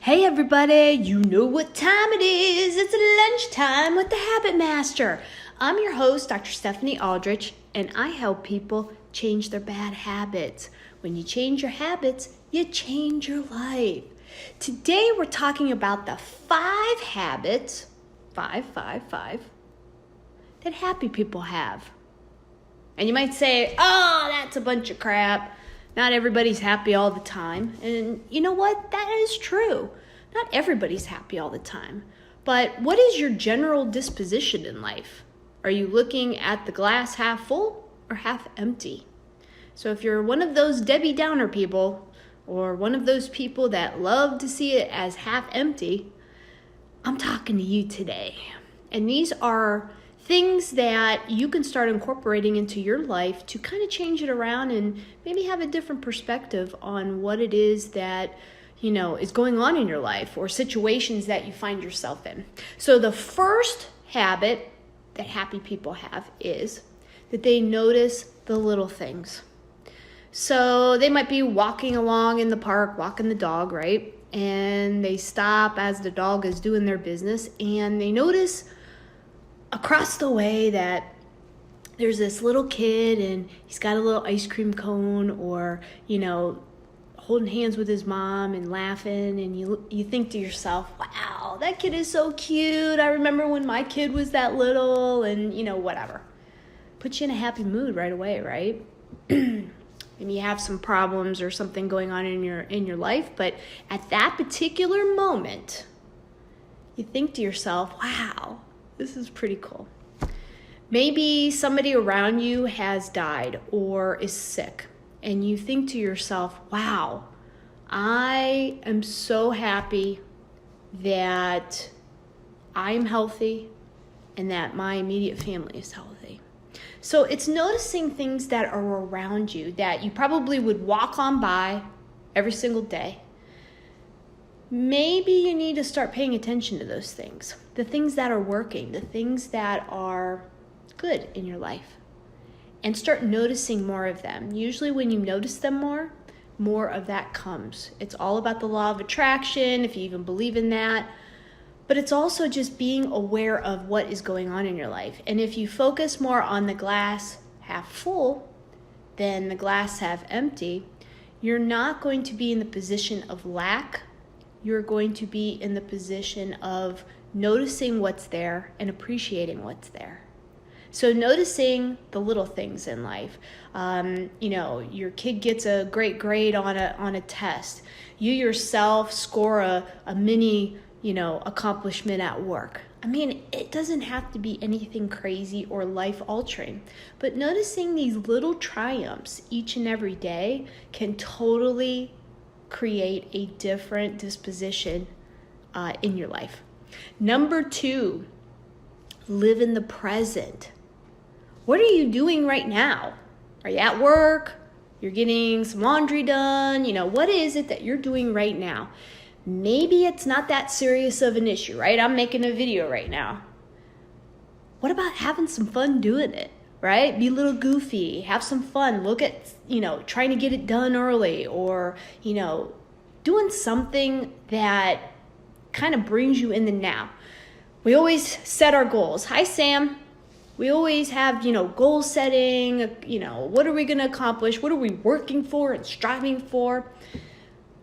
Hey everybody, you know what time it is. It's lunchtime with the Habit Master. I'm your host, Dr. Stephanie Aldrich, and I help people change their bad habits. When you change your habits, you change your life. Today we're talking about the 5 habits, five, that happy people have. And you might say, oh, that's a bunch of crap. Not everybody's happy all the time. And you know what? That is true. Not everybody's happy all the time. But what is your general disposition in life? Are you looking at the glass half full or half empty? So if you're one of those Debbie Downer people, or one of those people that love to see it as half empty, I'm talking to you today. And these are things that you can start incorporating into your life to kind of change it around and maybe have a different perspective on what it is that, is going on in your life or situations that you find yourself in. So the first habit that happy people have is that they notice the little things. So they might be walking along in the park, walking the dog, right? And they stop as the dog is doing their business and they notice across the way that there's this little kid and he's got a little ice cream cone or, holding hands with his mom and laughing, and you think to yourself, wow, that kid is so cute. I remember when my kid was that little, and whatever. Puts you in a happy mood right away, right? And you have some problems or something going on in your life, but at that particular moment, you think to yourself, wow, this is pretty cool. Maybe somebody around you has died or is sick, and you think to yourself, wow, I am so happy that I'm healthy and that my immediate family is healthy. So it's noticing things that are around you that you probably would walk on by every single day. Maybe you need to start paying attention to those things, the things that are working, the things that are good in your life, and start noticing more of them. Usually when you notice them more of that comes. It's all about the law of attraction, if you even believe in that, but it's also just being aware of what is going on in your life. And if you focus more on the glass half full than the glass half empty, you're not going to be in the position of lack. You're going to be in the position of noticing what's there and appreciating what's there. So noticing the little things in life. Your kid gets a great grade on a test. You yourself score a mini, accomplishment at work. I mean, it doesn't have to be anything crazy or life-altering, but noticing these little triumphs each and every day can totally create a different disposition in your life. Number 2, live in the present. What are you doing right now? Are you at work? You're getting some laundry done? What is it that you're doing right now? Maybe it's not that serious of an issue, right? I'm making a video right now. What about having some fun doing it, right? Be a little goofy, have some fun. Look at, trying to get it done early, or, doing something that kind of brings you in the now. We always set our goals. Hi, Sam. We always have, goal setting, what are we going to accomplish? What are we working for and striving for?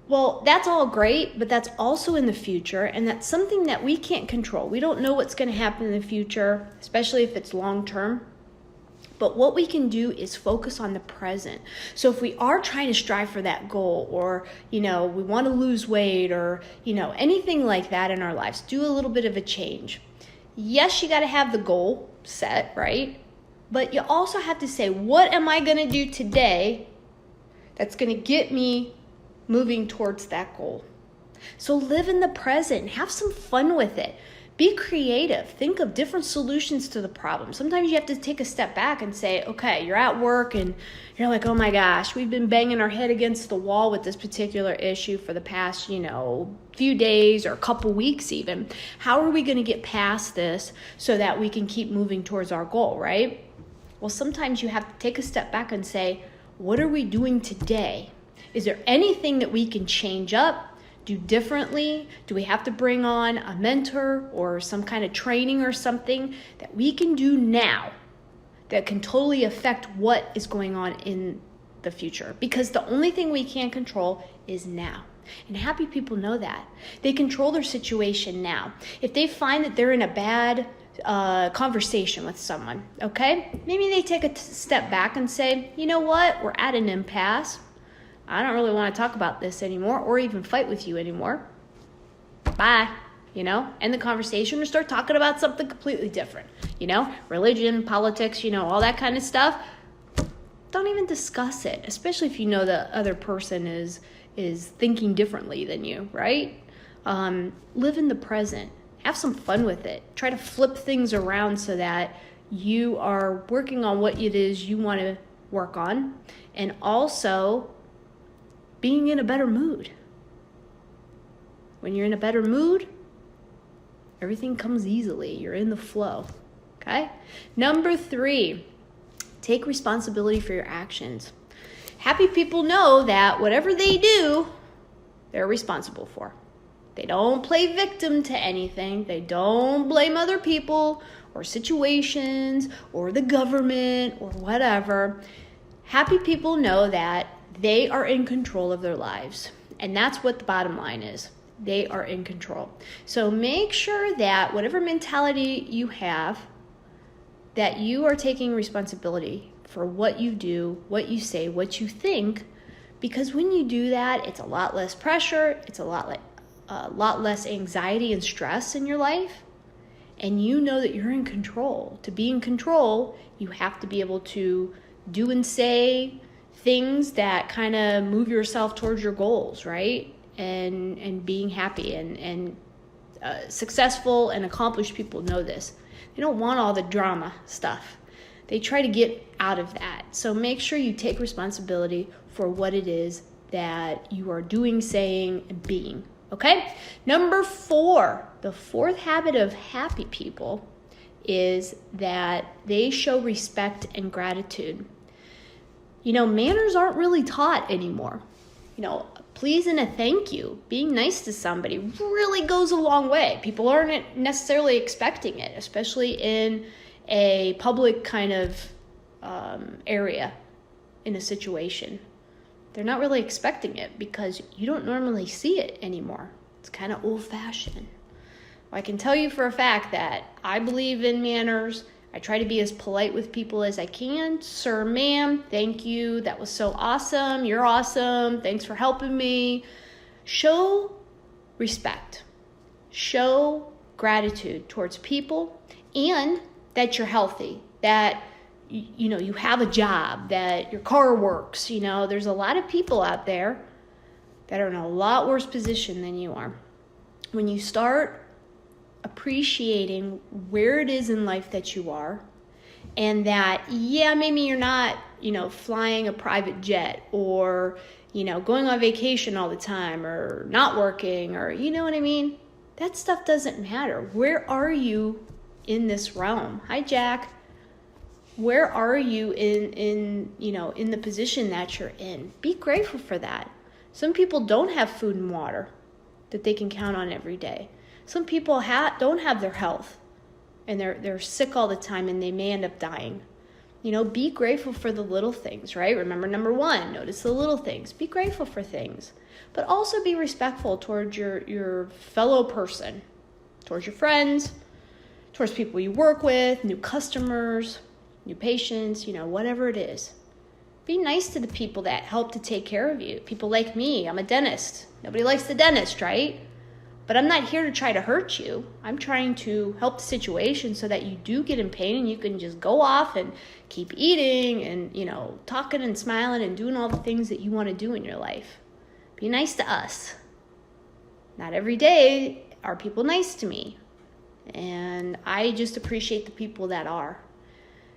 Well, that's all great, but that's also in the future, and that's something that we can't control. We don't know what's going to happen in the future, especially if it's long term. But what we can do is focus on the present. So if we are trying to strive for that goal, or, we want to lose weight, or, anything like that in our lives, do a little bit of a change. Yes, you got to have the goal set, right? But you also have to say, what am I going to do today that's going to get me moving towards that goal? So live in the present. Have some fun with it. Be creative. Think of different solutions to the problem. Sometimes you have to take a step back and say, okay, you're at work and you're like, oh my gosh, we've been banging our head against the wall with this particular issue for the past, few days or a couple weeks even. How are we going to get past this so that we can keep moving towards our goal, right? Well, sometimes you have to take a step back and say, what are we doing today? Is there anything that we can change up? do differently? Do we have to bring on a mentor or some kind of training or something that we can do now that can totally affect what is going on in the future? Because the only thing we can control is now. And happy people know that. They control their situation now. If they find that they're in a bad conversation with someone, okay, maybe they take a step back and say, you know what, we're at an impasse. I don't really want to talk about this anymore or even fight with you anymore. Bye. End the conversation or start talking about something completely different. Religion, politics, all that kind of stuff. Don't even discuss it, especially if you know the other person is thinking differently than you, right? Live in the present. Have some fun with it. Try to flip things around so that you are working on what it is you want to work on, and also being in a better mood. When you're in a better mood, everything comes easily. You're in the flow, okay? Number 3, take responsibility for your actions. Happy people know that whatever they do, they're responsible for. They don't play victim to anything. They don't blame other people or situations or the government or whatever. Happy people know that they are in control of their lives. And that's what the bottom line is. They are in control. So make sure that whatever mentality you have, that you are taking responsibility for what you do, what you say, what you think, because when you do that, it's a lot less pressure, it's a lot less anxiety and stress in your life, and you know that you're in control. To be in control, you have to be able to do and say things that kind of move yourself towards your goals, right? And being happy and successful and accomplished people know this. They don't want all the drama stuff. They try to get out of that. So make sure you take responsibility for what it is that you are doing, saying, and being. Okay? Number 4, the 4th habit of happy people is that they show respect and gratitude. Manners aren't really taught anymore. Please and a thank you, being nice to somebody really goes a long way. People aren't necessarily expecting it, especially in a public kind of area in a situation. They're not really expecting it because you don't normally see it anymore. It's kind of old-fashioned. Well, I can tell you for a fact that I believe in manners. I try to be as polite with people as I can. Sir, ma'am, thank you. That was so awesome. You're awesome. Thanks for helping me. Show respect. Show gratitude towards people, and that you're healthy, that you have a job, that your car works. There's a lot of people out there that are in a lot worse position than you are. When you start appreciating where it is in life that you are, and that, maybe you're not, flying a private jet or, going on vacation all the time or not working or, you know what I mean? That stuff doesn't matter. Where are you in this realm? Hi, Jack. Where are you in the position that you're in? Be grateful for that. Some people don't have food and water that they can count on every day. Some people don't have their health, and they're sick all the time, and they may end up dying. Be grateful for the little things, right? Remember, number 1, notice the little things. Be grateful for things, but also be respectful towards your fellow person, towards your friends, towards people you work with, new customers, new patients, whatever it is. Be nice to the people that help to take care of you. People like me, I'm a dentist. Nobody likes the dentist, right? But I'm not here to try to hurt you. I'm trying to help the situation so that you do get in pain and you can just go off and keep eating and, talking and smiling and doing all the things that you want to do in your life. Be nice to us. Not every day are people nice to me. And I just appreciate the people that are.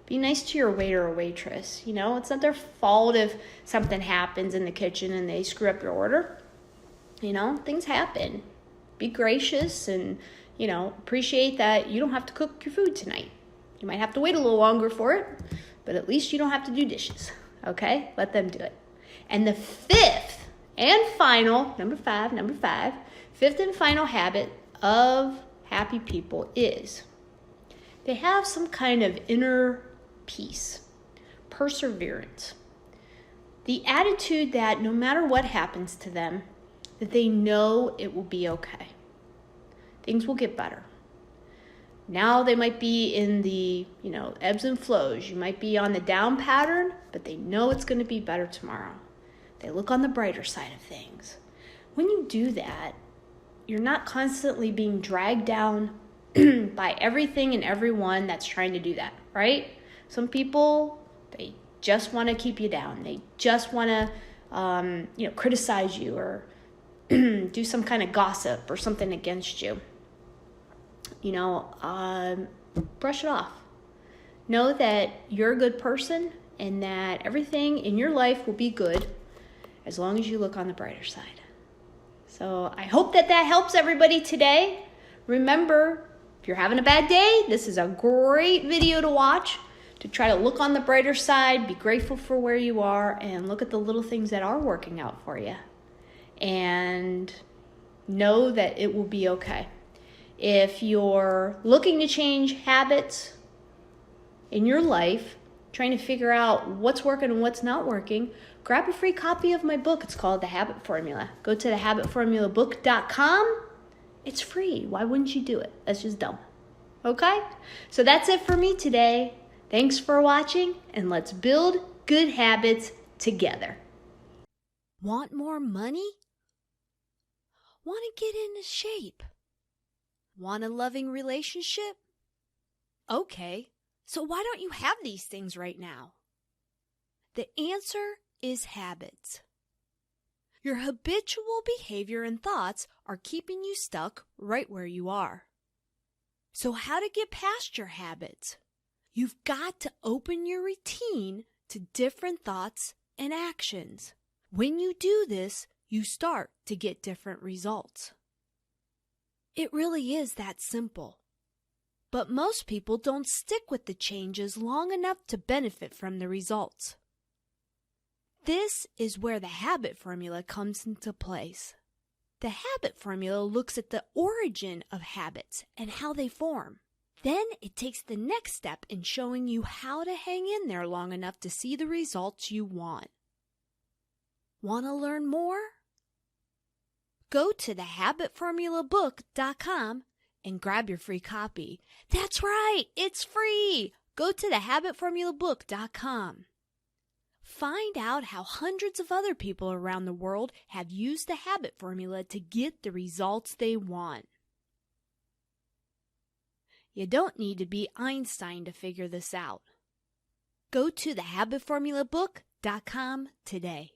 Be nice to your waiter or waitress. It's not their fault if something happens in the kitchen and they screw up your order. Things happen. Be gracious and, appreciate that you don't have to cook your food tonight. You might have to wait a little longer for it, but at least you don't have to do dishes, okay? Let them do it. And the 5th and final, number five, fifth and final habit of happy people is they have some kind of inner peace, perseverance. The attitude that no matter what happens to them, that they know it will be okay. Things will get better. Now they might be in the, ebbs and flows. You might be on the down pattern, but they know it's going to be better tomorrow. They look on the brighter side of things. When you do that, you're not constantly being dragged down by everything and everyone that's trying to do that, right? Some people, they just want to keep you down. They just want to, criticize you or do some kind of gossip or something against you. Brush it off. Know that you're a good person and that everything in your life will be good as long as you look on the brighter side. So I hope that helps everybody today. Remember, if you're having a bad day, this is a great video to watch to try to look on the brighter side, be grateful for where you are, and look at the little things that are working out for you. And know that it will be okay. If you're looking to change habits in your life, trying to figure out what's working and what's not working, grab a free copy of my book. It's called The Habit Formula. Go to thehabitformulabook.com. It's free. Why wouldn't you do it? That's just dumb. Okay? So that's it for me today. Thanks for watching, and let's build good habits together. Want more money? Want to get into shape? Want a loving relationship? Okay, so why don't you have these things right now? The answer is habits. Your habitual behavior and thoughts are keeping you stuck right where you are. So how to get past your habits? You've got to open your routine to different thoughts and actions. When you do this, you start to get different results. It really is that simple. But most people don't stick with the changes long enough to benefit from the results. This is where the habit formula comes into place. The habit formula looks at the origin of habits and how they form. Then it takes the next step in showing you how to hang in there long enough to see the results you want. Want to learn more? Go to thehabitformulabook.com and grab your free copy. That's right, it's free. Go to thehabitformulabook.com. Find out how hundreds of other people around the world have used the habit formula to get the results they want. You don't need to be Einstein to figure this out. Go to thehabitformulabook.com today.